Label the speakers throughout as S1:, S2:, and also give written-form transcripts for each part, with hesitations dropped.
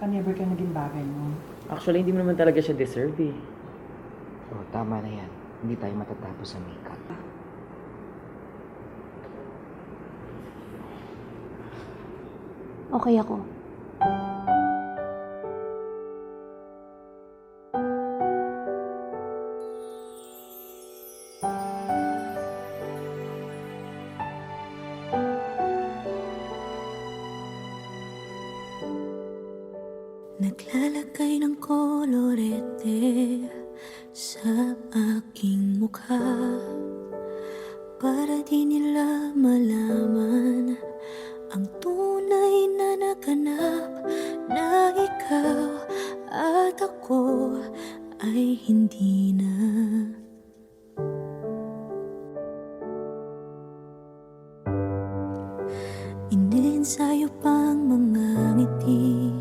S1: Baka never ka naging bagay mo.
S2: Actually, hindi mo naman talaga siya deserve eh.
S3: Oh, tama na yan. Hindi tayo matatapos sa makeup.
S4: Okay ako.
S5: Naglalagay ng kolorete sa aking mukha para di nila malaman ang tunay na naganap, na ikaw at ako ay hindi na. Iniensayo pang mga ngiti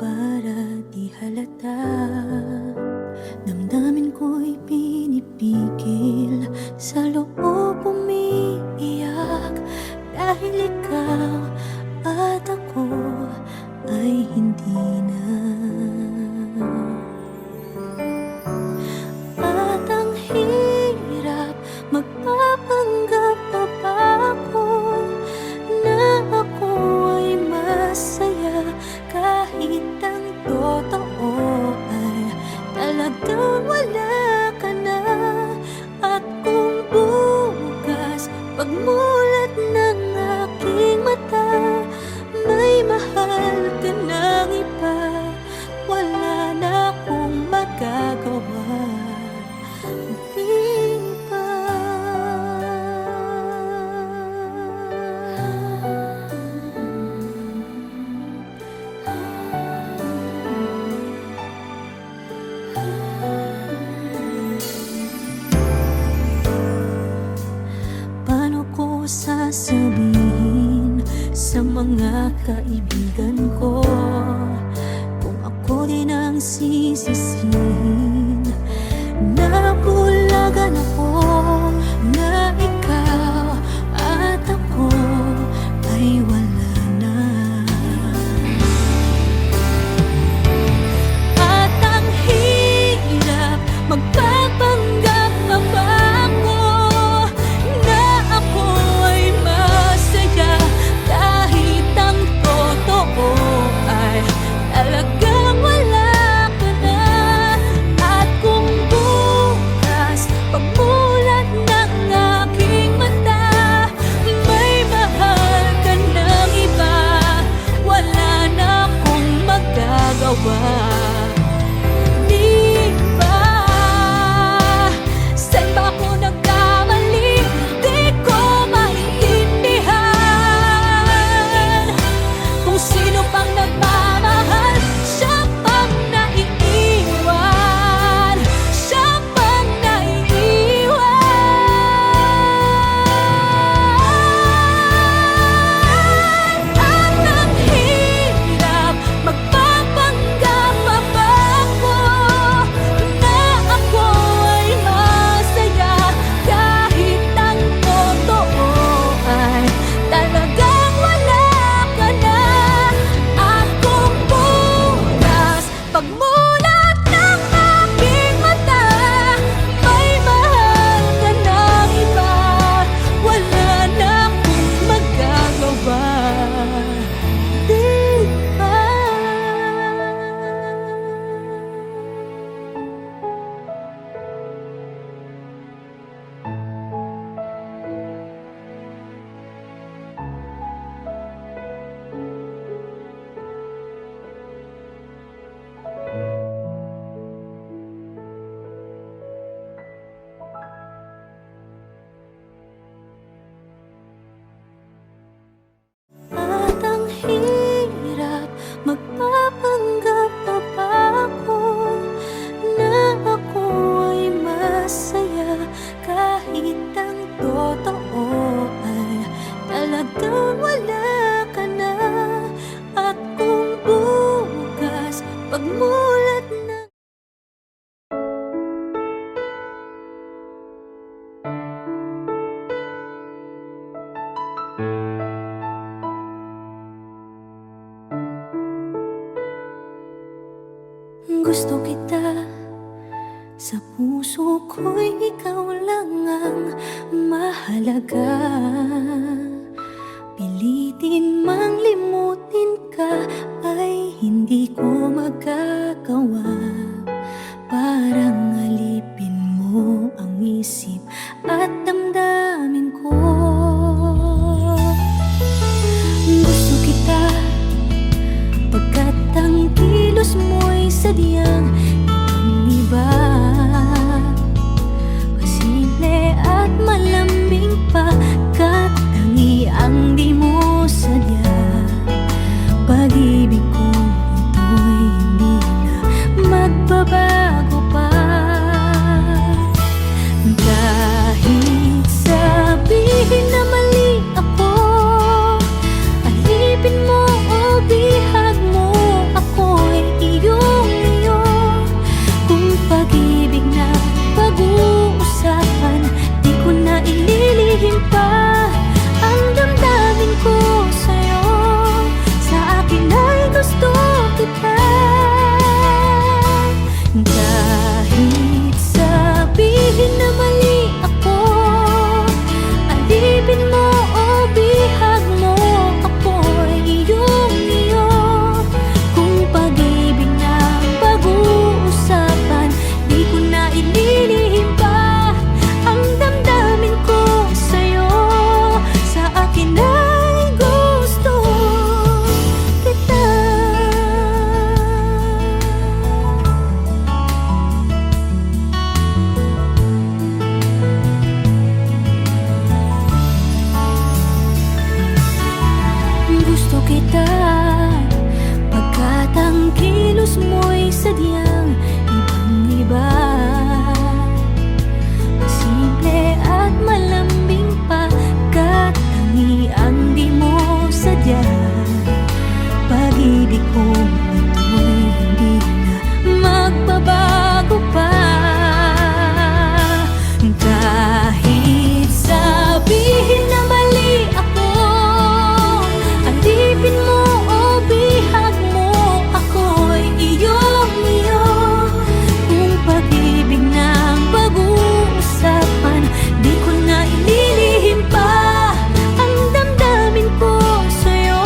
S5: para di halata. Damdamin ko'y pinipigil, sa loob umiiyak, dahil ikaw at ako ay hindi na. At ang hirap, magpapanggap pa ba ako na ako ay masaya, kahit ang totoo ay talagang wala ka na. At kung bukas pagmulat ng aking mata, may mahal ka ng iba, wala na akong magagawa. Di ba? Paano ko sasabihin sa mga kaibigan ko kung ako din ang sisisihin? Nabulagan ako na ikaw at ako ay wala na. At ang hirap, magpapanggap pa ba ako na ako ay masaya, kahit ang totoo ay talagang wala ka na. At kung bukas pagmulat ng aking mata, may mahal ka ng iba, wala na akong magagawa. Di ba? Saan ba ako nagkamali? Di ko maintindihan. Kung sino pang nagmamahal, siya pang naiiwan, siya pang naiiwan. At ang hirap, magpapanggap pa ba ako na ako ay masaya, kahit ang totoo ay talagang wala ka na. At kung bukas pagmulat ng aking mata, may mahal ka ng iba, wala na akong magagawa. Di ba? At ang hirap, magpapanggap pa ba ako na ako ay masaya, kahit ang totoo ay talagang wala ka na. At kung bukas pagmulat ng Gusto kita, sa puso ko'y ikaw lang ang mahalaga. Pilitin mang limutin ka ay hindi ko magagawa. Parang alipin mo ang isip at damdamin ko. Gusto kita, pagkat ang kilos mo'y sadyang ibang-iba. Pasimple at malambing pa, kat tangi ang di mo sadya. Pag-ibig ko ito'y hindi na magbabago pa. Kahit sabihin na mali ako, alipin mo o bihag mo, ako'y iyong-iyo. Kung pag-ibig na pag-uusapan, di ko na ililihim pa ang damdamin ko sa'yo. Sa akin ay gusto kita. Kahit sabihin na mali ako, alipin mo o bihag mo, ako'y iyong-iyo. Kung pag-ibig na pag-uusapan, di ko na ililihim pa ang damdamin ko sa'yo. Sa akin ay gusto kita. Gusto kita, pagkat ang kilos mo'y sadyang ibang-iba. Simple at malambing pa, kat tangi ang di mo sadya. Pag-ibig ko ito'y hindi na magbabago pa. Kahit sabihin na mali ako, alipin mo o bihag mo, ako'y iyong-iyo. Kung pag-ibig na pag-uusapan, di ko na ililihim pa ang damdamin ko sa'yo.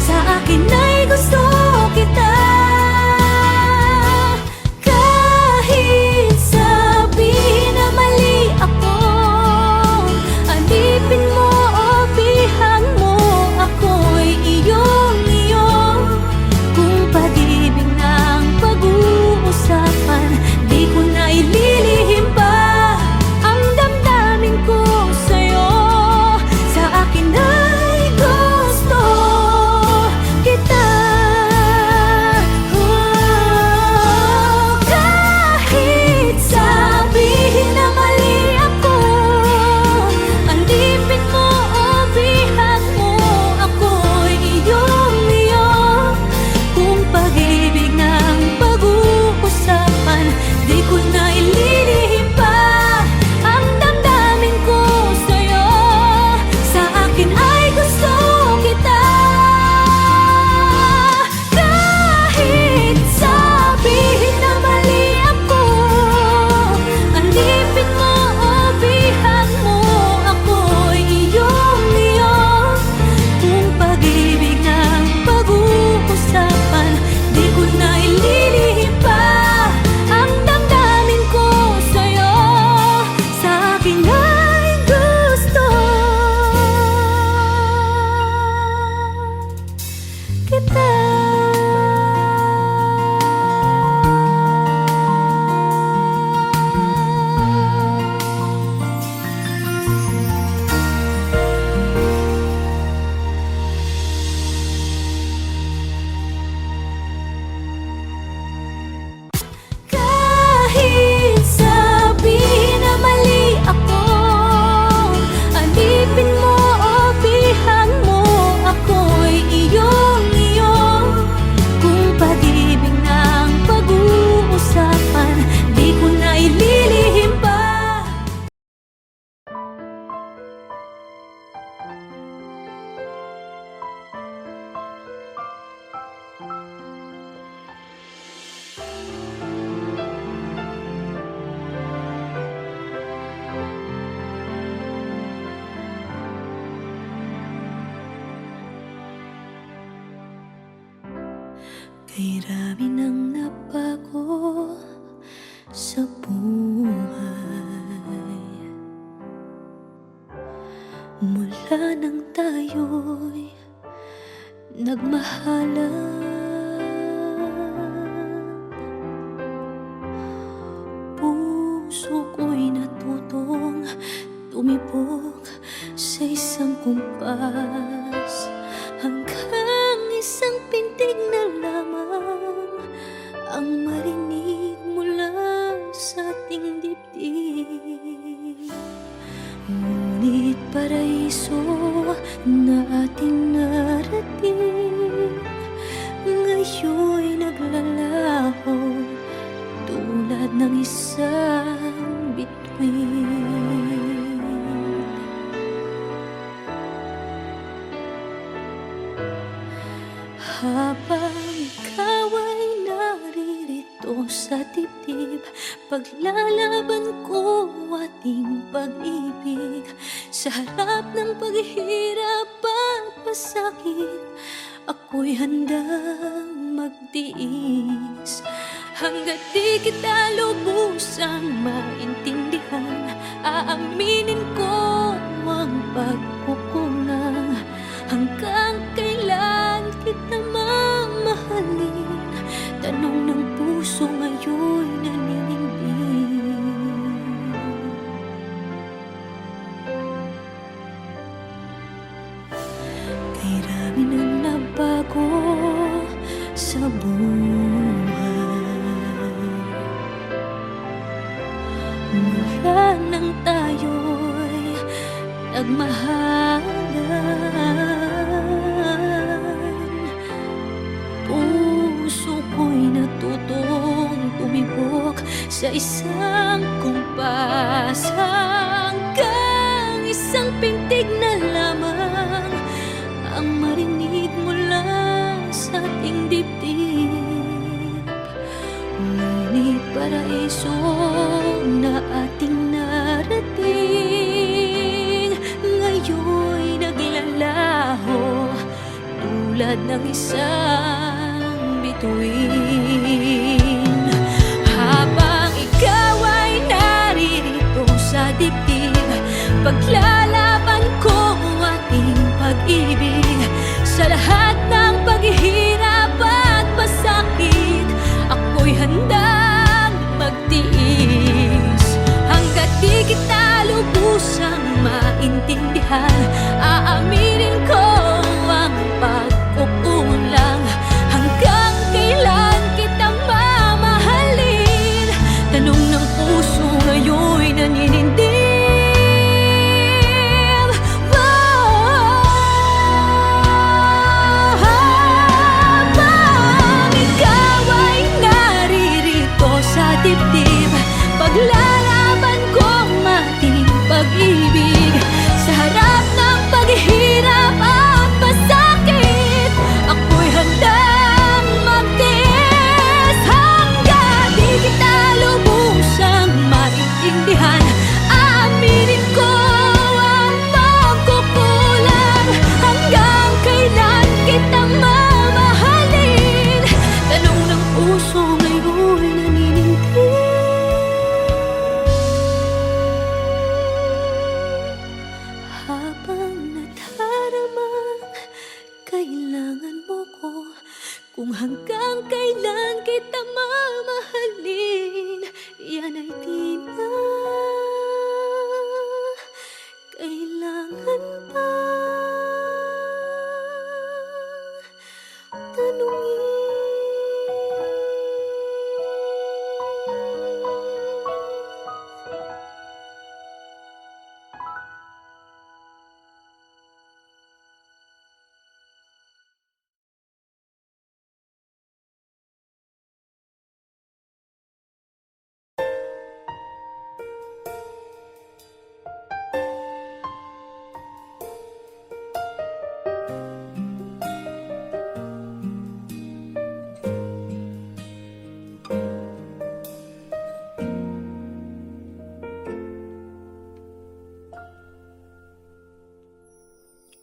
S5: Sa akin ay gusto Kay rami ng nabago sa buhay mula nang tayo'y nagmahalan. Puso ko'y natutong tumibok sa isang kumpas, hanggang isang pintig na lamang ang marinig mula sa ating dibdib. Ngunit paraiso na ating narating ngayon'y naglalaho tulad ng isang bituin. Habang ikaw ay naririto sa dibdib, paglalaban ko ating pag-ibig. Sa harap ng paghihirap at pasakit, ako'y handang magtiis. Hanggat di kita lubusang maintindihan, aaminin ko ang pagkukulang. Hanggang kailan kita mamahalin? Tanong ng puso ngayon'y naninindig. Kay rami ng nabago sa buhay mula nang tayo'y nagmahalan. Puso ko'y natutong tumibok sa isang kumpas, hanggang isang pintig na lamang ang marinig mula sa ating dibdib. Ngunit paraiso na ating narating ngayon'y naglalaho tulad ng isang bituin. Habang ikaw ay naririto sa dibdib, paglalaban ko ating pag-ibig. Sa lahat ng paghihirap at pasakit, ako'y handang magtiis. Hanggat di kita lubusang maintindihan, aaminin ko ang pagkukulang. Hanggang kailan kita mamahalin? Tanong ng puso ngayon'y naninindig. Habang ikaw ay naririto sa dibdib, paglalaban kong ating pag-ibig. Sa harap ng paghihirap at pasakit, ako'y handang magtiis. Hanggang di kita lubusang maintindihan, aaminin ko ang pagkukulang. Hanggang kailan kita mamahalin? Tanong ng puso ngayon'y naninindig. Habang nadaramang kailangan mo ko, kung hanggang kailan kita mamahalin, yan ay di na kailangan pa tanungin.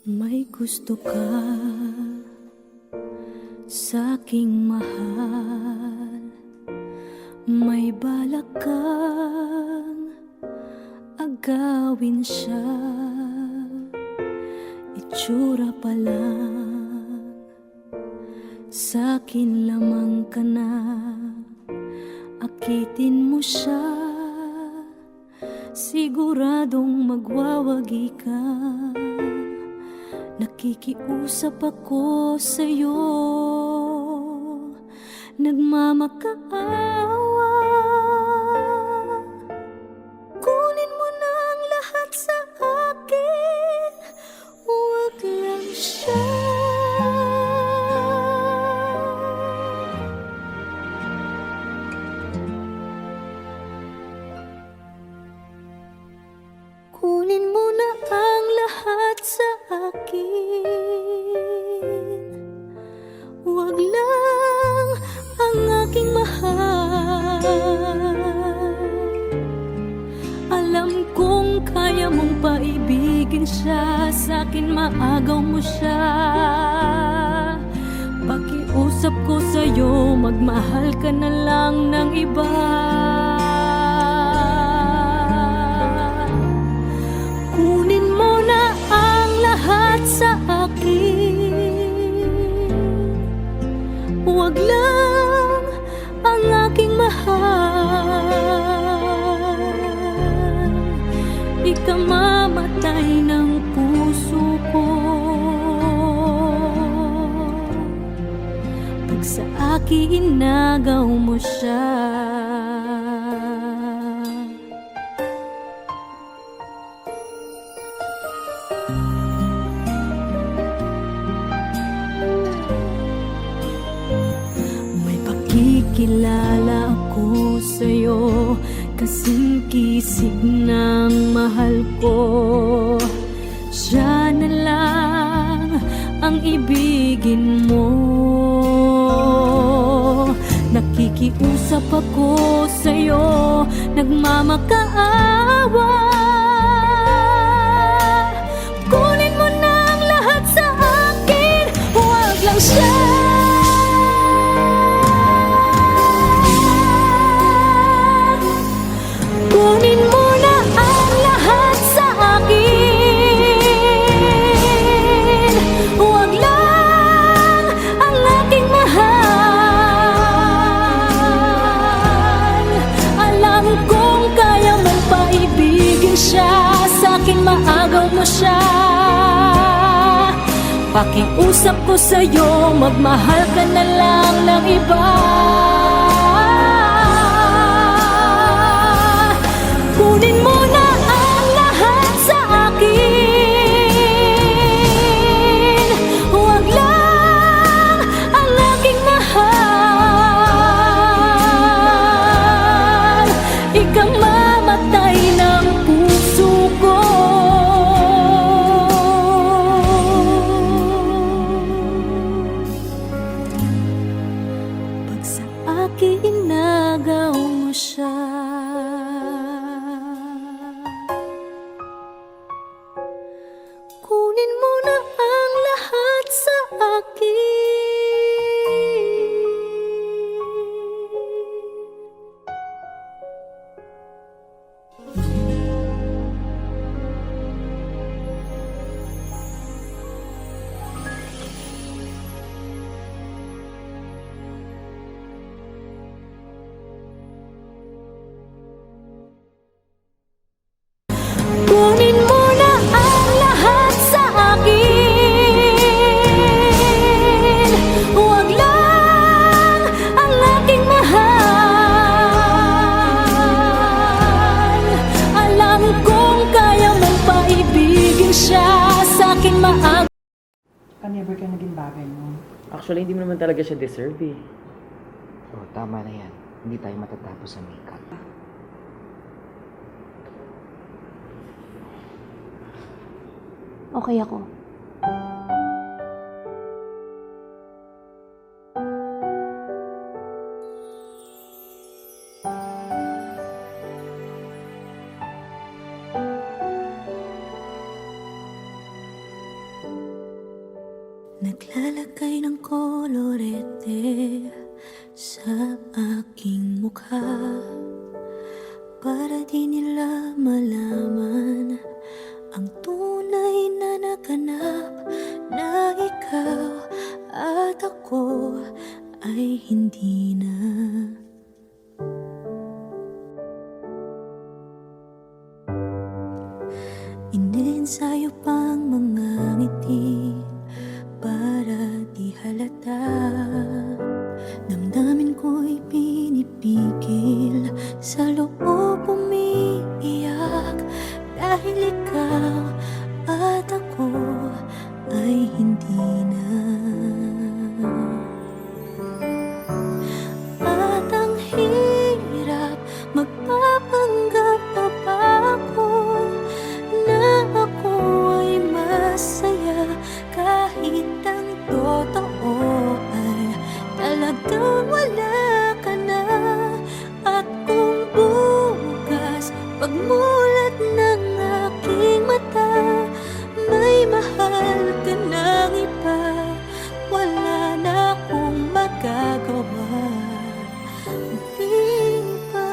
S5: May gusto ka Sa'king mahal, may balak kang agawin siya. Itsura pa lang, sa'kin lamang ka na. Akitin mo siya, siguradong magwawagi ka. Nakikiusap ako sa'yo, nagmamakaawa. Kunin mo na ang lahat sa akin, huwag lang siya. Kunin mo na ang lahat sa akin, huwag lang ang aking mahal. Alam kong kaya mong paibigin siya, sa'kin maagaw mo siya. Pakiusap ko sa'yo, magmahal ka na lang ng iba. Kunin mo na ang lahat sa akin, huwag lang ang aking mahal. Ikamamatay ng puso ko pag sa akin inagaw mo siya. Kilala ako sa'yo, kasing kisig ng mahal ko. Siya na lang ang ibigin mo. Nakikiusap ako sa'yo, nagmamakaawa. Kunin mo na ang lahat sa akin, huwag lang siya. Kunin mo na ang lahat sa akin, huwag lang ang aking mahal. Alam kong kaya mong paibigin siya, sa'kin maagaw mo siya. Pakiusap ko sa'yo, magmahal ka na lang ng iba. Kunin mo na ang lahat sa akin, huwag lang ang aking mahal. Ikamamatay ng puso ko pag sa akin inagaw mo siya. Kunin mo na ang lahat sa akin. Kunin mo na ang lahat sa akin, huwag lang ang aking mahal. Alam kong kaya mong paibigin siya, sa'kin maagaw.
S1: Never ka naging bagay mo.
S2: Actually, hindi mo naman talaga siya deserve eh.
S3: Oh, tama na yan. Hindi tayo matatapos sa makeup.
S5: Okay ako. Naglalagay ng kolorete sa aking mukha, para di nila malaman ang tunay na naganap, na ikaw at ako ay hindi na. Inensayo pang mga ngiti para di halata, damdamin ko'y pinipigil, sa loob umiiyak, dahil ikaw at ako ay hindi na. At ang hirap, magpapanggap pa ba ako na ako ay masaya, kahit ang totoo ay talagang wala ka na. At kung bukas pagmulat ng aking mata, may mahal ka ng iba, wala na akong magagawa. Di ba?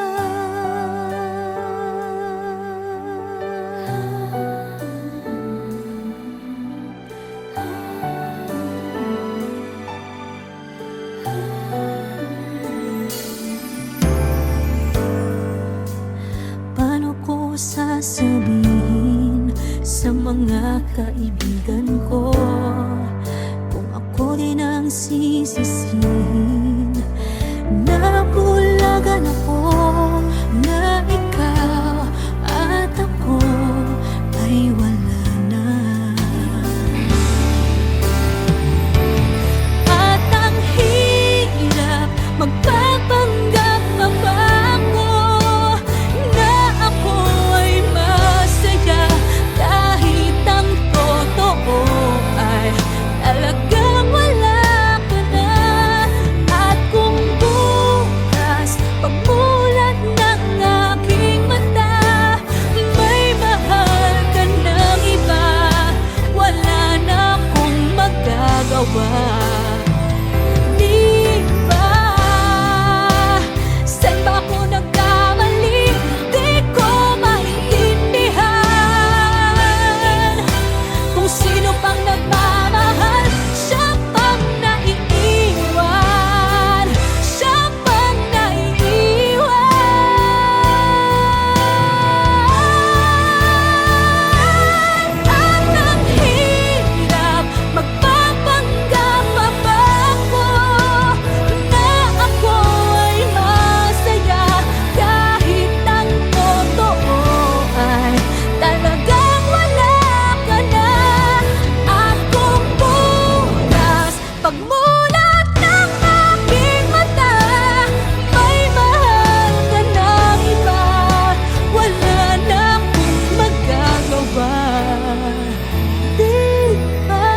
S5: Paano ko sasabihin sa mga kaibigan ko kung ako din ang sisisihin? Nabulagan ako na ikaw at ako ay wala na. At ang hirap, magpapanggap pa ba ako na ako ay masaya, kahit ang totoo ay talagang wala ka na. At kung bukas pagmulat ng aking mata, may mahal ka ng iba, wala na akong magagawa. Di ba? Saan ba ako nagkamali? Di ko maintindihan. Kung sino pang nagmamahal, siya pang naiiwan, siya pang naiiwan. At ang hirap, magpapanggap pa ba ako na ako ay masaya, kahit ang totoo ay talagang wala ka na. At kung bukas pagmulat ng aking mata, may mahal ka ng iba, wala na akong magagawa. Di ba?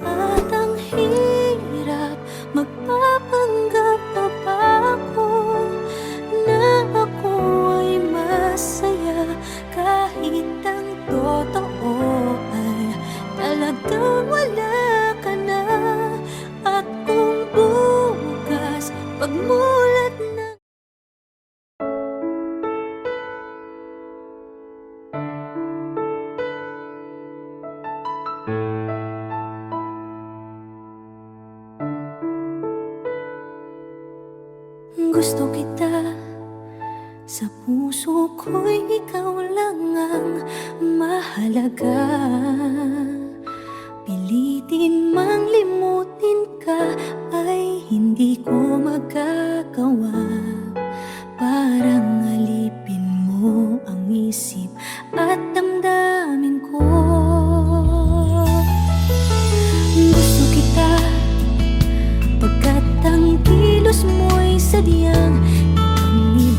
S5: At ang hirap, magpapanggap pa ba ako na ako ay masaya, kahit ang totoo ay talagang wala ka na. At kung bukas pagmulat ng gusto kita, sa puso ko'y ikaw lang ang mahalaga. Pilitin mang limutin ka ay hindi ko magagawa. Parang alipin mo ang isip at damdamin ko. Gusto kita, pagkat ang kilos mo'y sadyang ibang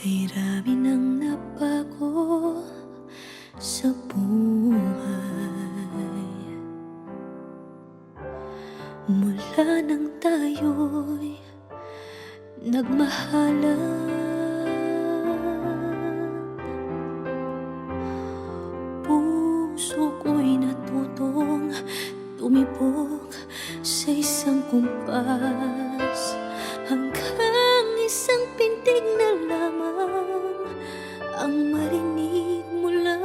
S5: Kay rami ng nabago sa buhay mula nang tayo'y nagmahalan. Puso ko'y natutong tumibok sa isang kumpas, hanggang isang pintig na lamang ang marinig mula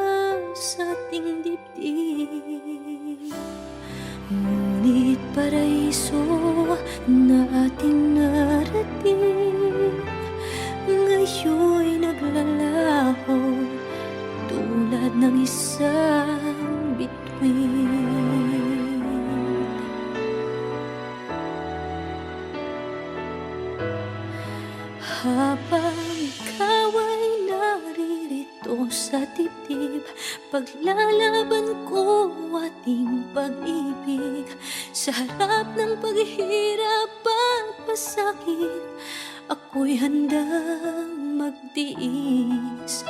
S5: sa ating dibdib. Ngunit paraiso na ating narating ngayon'y naglalaho tulad ng isang bituin. Habang ikaw ay naririto sa dibdib, paglalaban ko ating pag-ibig. Sa harap ng paghihirap at pasakit, ako'y handang magtiis.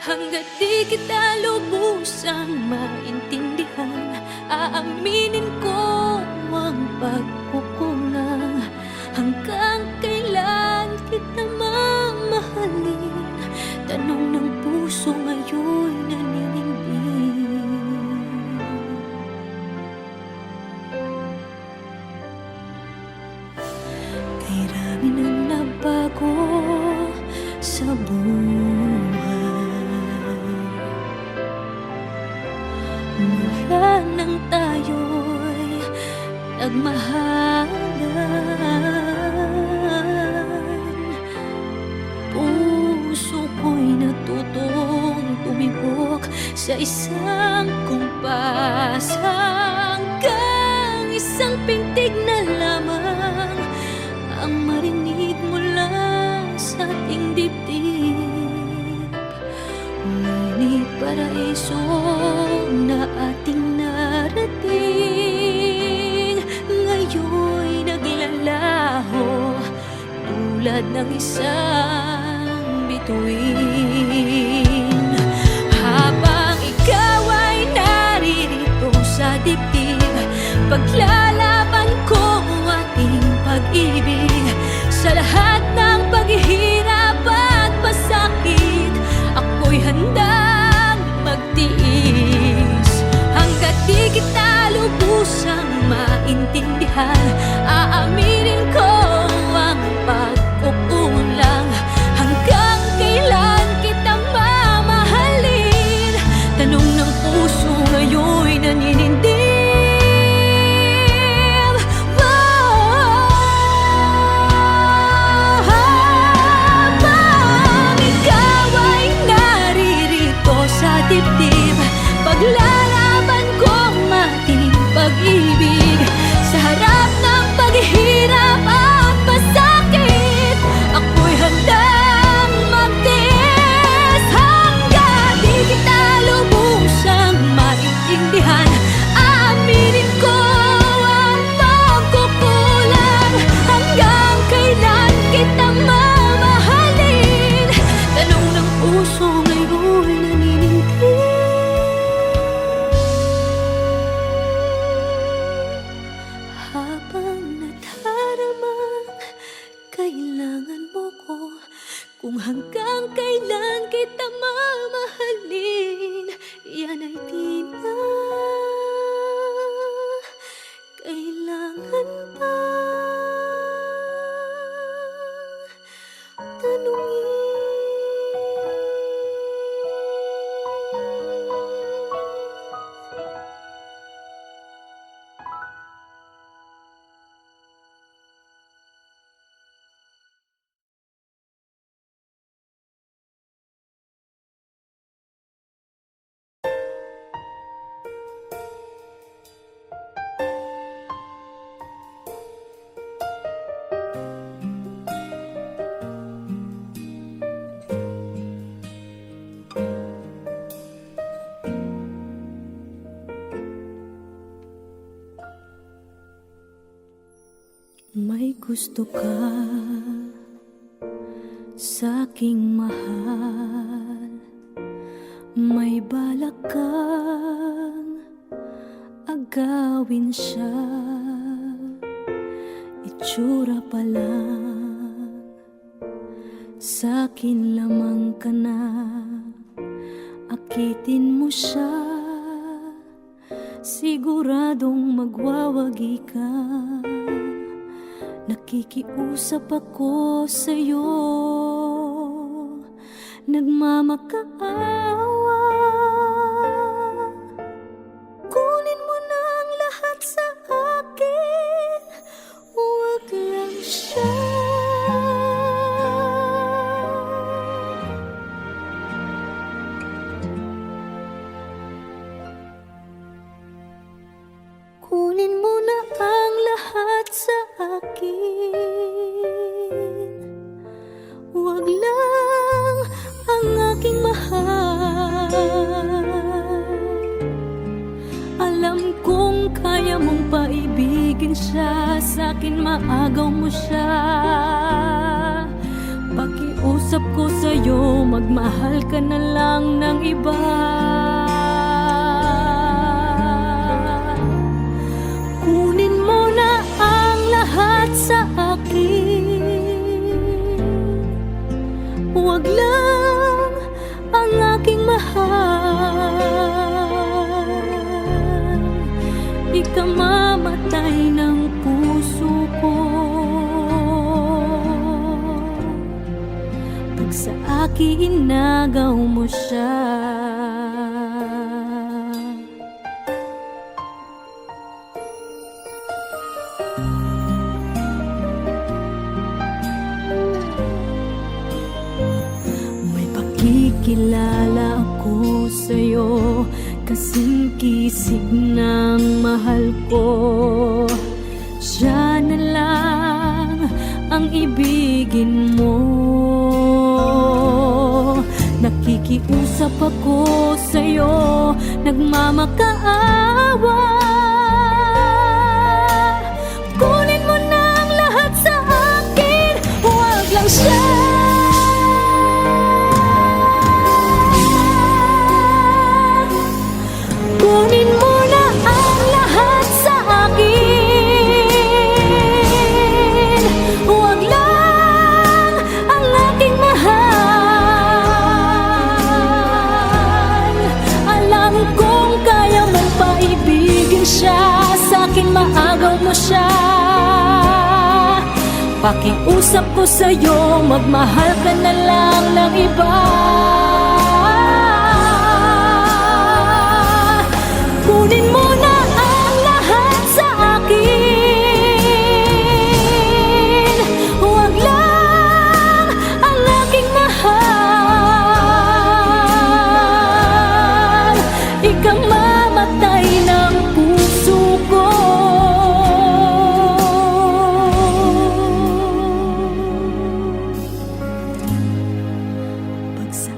S5: Hanggat di kita lubusang maintindihan, aaminin ko ang pagkukulang. Hanggang kailan kita mamahalin? Tanong ng puso ngayon'y naninindig. Kay rami ng nabago sa buhay mula nang tayo'y nagmahalan. Puso ko'y natutong tumibok sa isang kumpas, hanggang isang pintig na lamang ang marinig mula sa ating dibdib. Ngunit paraiso na ating narating ngayon'y naglalaho tulad ng isang bituin. Habang ikaw ay naririto sa dibdib, paglalaban ko ating pag-ibig. Sa lahat ng paghihirap at pasakit, ako'y handang magtiis. Hanggat di kita lubusang maintindihan, aaminin ko ang pagkukulang. Hanggang kailan kita mamahalin? Tanong ng puso ngayon'y naninindig. Habang ikaw ay naririto sa dibdib, paglalaban ko ang ating pag-ibig. Sa harap ng paghihirap at pasakit, ako'y handang magtiis. Hanggang di kita lubusang maintindihan, aaminin ko ang pagkukulang. Hanggang kailan kita mamahalin? Tanong ng puso ngayon'y naninindig. Habang nadaramang kailangan mo ko, kung hanggang kailan kita mamahalin, yan ay di na kailangan pa tanungin. May gusto ka sa'kin. aking mahal, may balak kang agawin siya. Itsura pa lang, sa'kin lamang ka na. Akitin mo siya, siguradong magwawagi ka. Nakikiusap ako sa'yo, nagmamakaawa. Kunin mo na ang lahat sa akin, huwag lang siya. Kunin mo na ang lahat sa akin, huwag lang ang aking mahal. Alam kong kaya mong paibigin siya, sa'kin maagaw mo siya. Pakiusap ko sa'yo, magmahal ka na lang ng iba. Kunin mo na ang lahat sa akin, huwag lang ang aking mahal. Ikamamatay ng puso ko pag sa akin inagaw mo siya. Kikilala ako sa'yo, kasing kisig ng mahal ko. Siya na lang ang ibigin mo. Nakikiusap ako sa'yo, nagmamakaawa. Kunin mo na ang lahat sa akin, huwag lang siya. Kunin mo na ang lahat sa akin, huwag lang ang aking mahal. Alam kong kaya mong paibigin siya, sa'kin maagaw mo siya. Pakiusap ko sa'yo, magmahal ka na lang ng iba. Kunin mo na ang lahat sa akin, huwag lang ang aking mahal. Ikamamatay ng puso ko pag sa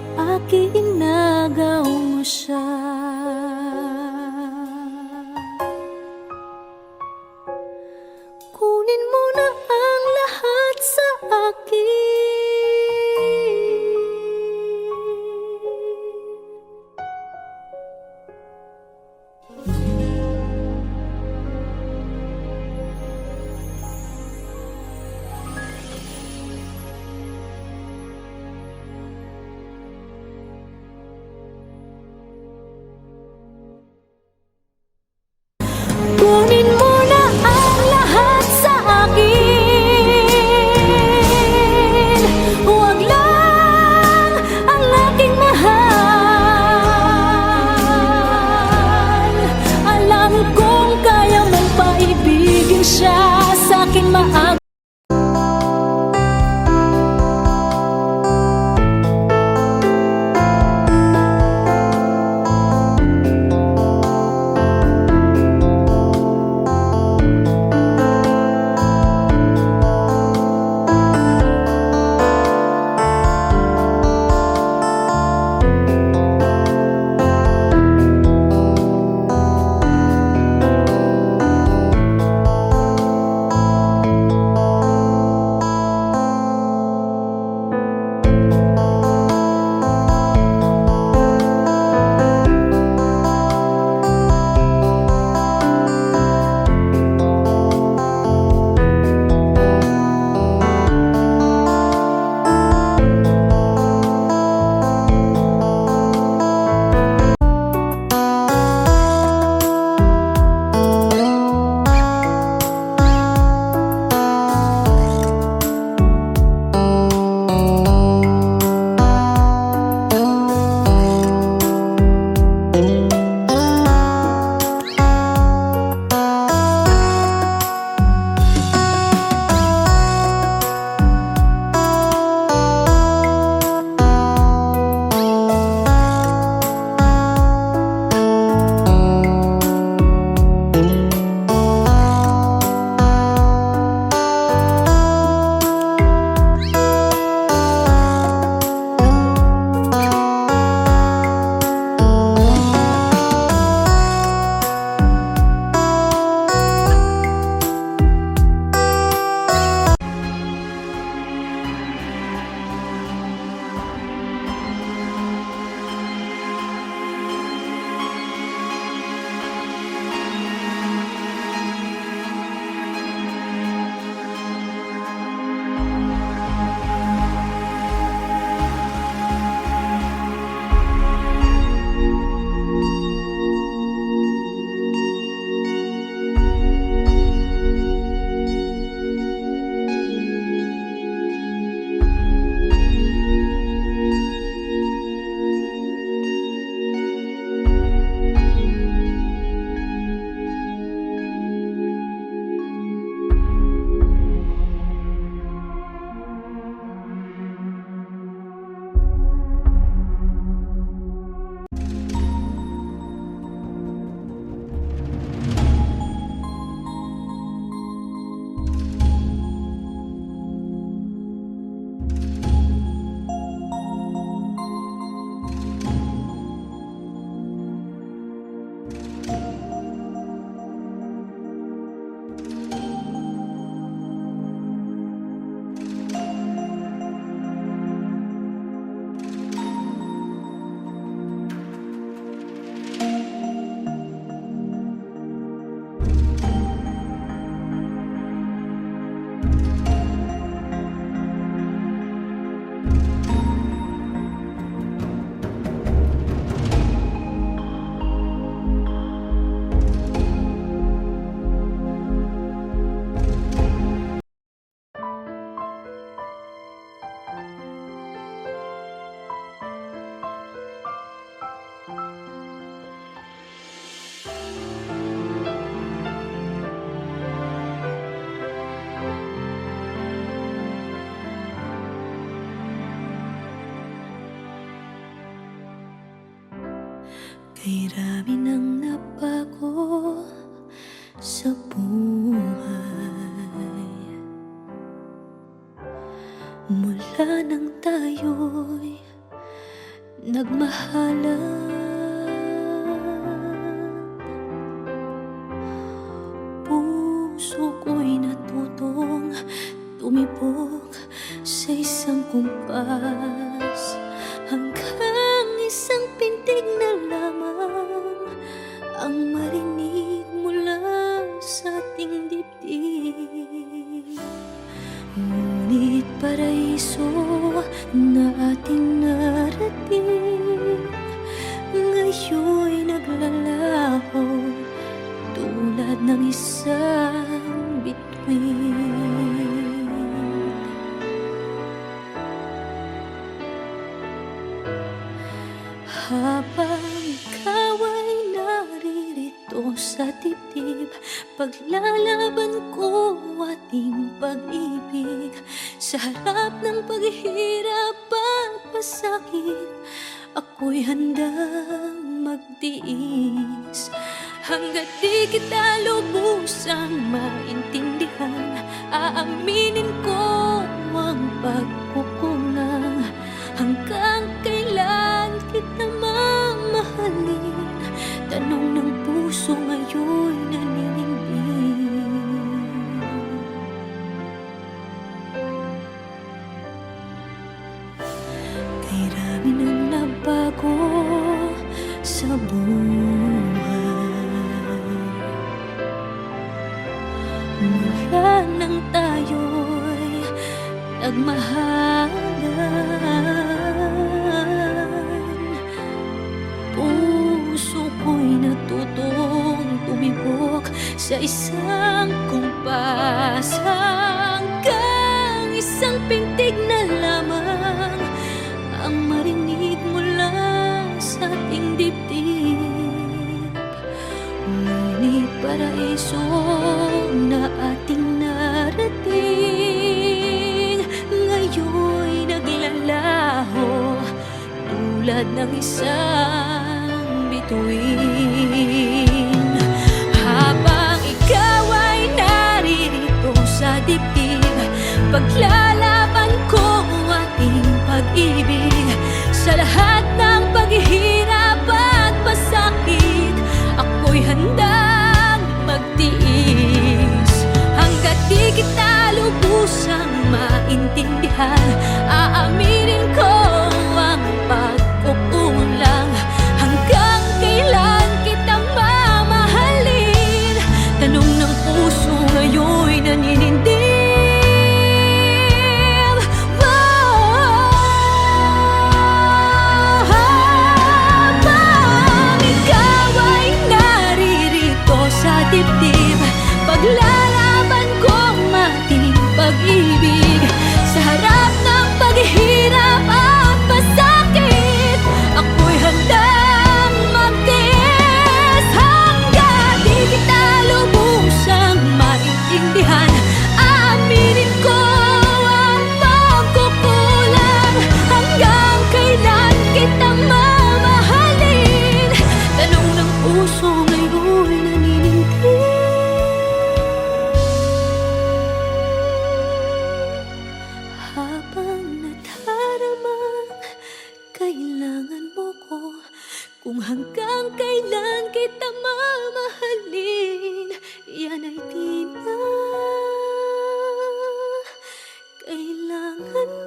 S5: Kay rami nang nabago sa buhay mula nang tayo'y nagmahalan. Puso ko'y natutong tumibok sa isang kumpas, hanggang isang pintig na lamang ang marinig mula sa ating dibdib. Ngunit paraiso na ating narating ngayon'y naglalaho tulad ng isang bituin. Habang ikaw ay naririto sa dibdib, paglalaban ko ating pag-ibig. Sa harap ng paghihirap at pasakit, ako'y handang magtiis. Hanggat di kita lubusang maintindihan, aaminin ko ang pagkukulang. Hanggang kailan kita mamahalin? Tanong ng puso ngayon'y naninindig. Kay rami nang nabago sa buhay mula nang tayo'y nagmahalan. Puso ko'y natutong tumibok sa isang kumpas, hanggang isang pintig na lamang ang marinig mula sa ating dibdib. Ngunit paraiso na ating narating ngayon'y naglalaho tulad ng isang bituin. Habang ikaw ay naririto sa dibdib, paglalaban ko ating pag-ibig. Sa lahat ng paghihirap at pasakit, ako'y handang magtiis. Hanggat di kita lubusang maintindihan, aaminin ko ang pagkukulang. Hanggang kailan kita mamahalin? Tanong ng puso ngayon'y naninindig. Habang ikaw ay naririto sa dibdib, paglalaban ko ang ating pag-ibig. Sa harap ng paghihirap at pasakit, ako'y handang magtiis. Hanggang di kita lubusang maintindihan, aaminin ko ang pagkukulang. Hanggang kailan kita mamahalin? Tanong ng puso ngayon'y naninindig. Habang nadaramang kailangan mo ko, kung hanggang kailan kita mamahalin, yan ay di na kailangan